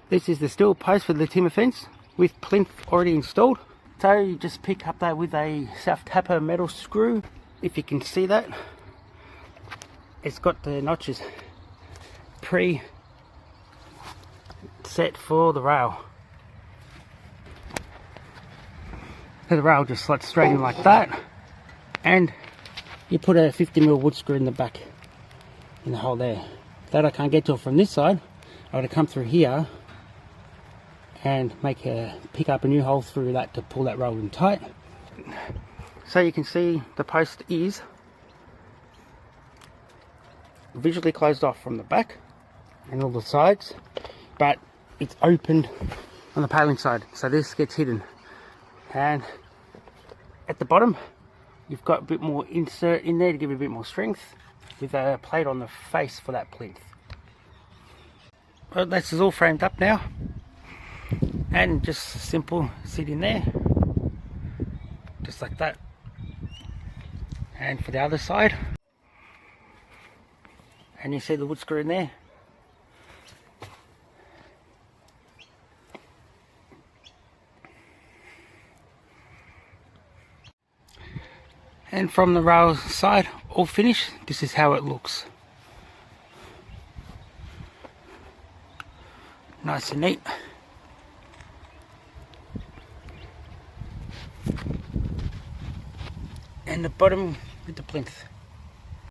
This is the steel post for the timber fence with plinth already installed. So you just pick up that with a self-tapper metal screw. If you can see that, it's got the notches pre-set for the rail. So the rail just slots straight in like that, and you put a 50mm wood screw in the back, in the hole there. That I can't get to it from this side. I'm going to come through here and pick up a new hole through that to pull that rail in tight. So you can see the post is visually closed off from the back and all the sides, but it's opened on the paling side, so this gets hidden. And at the bottom you've got a bit more insert in there to give it a bit more strength, with a plate on the face for that plinth. Well, this is all framed up now, and just simple sit in there, just like that. And for the other side, and you see the wood screw in there. And from the rail side, all finished, this is how it looks. Nice and neat. And the bottom with the plinth.